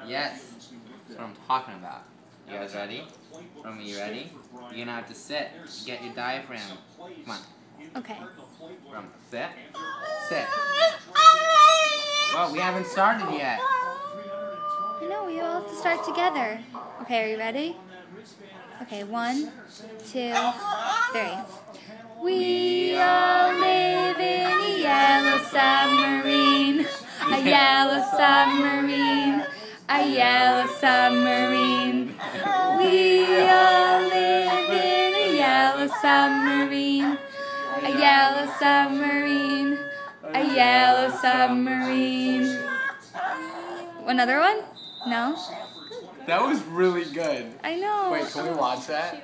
Yes, that's what I'm talking about. You guys ready? Roma, you ready? You're gonna have to sit. Get your diaphragm. Come on. Okay. Roma, sit. Sit. Well, we haven't started yet. I know, we all have to start together. Okay, are you ready? Okay, 1, 2, 3. We all live in a yellow submarine. A yellow submarine. A yellow submarine. We all live in a yellow submarine. A yellow submarine. A yellow submarine. Another one? No? That was really good. I know. Wait, can we watch that?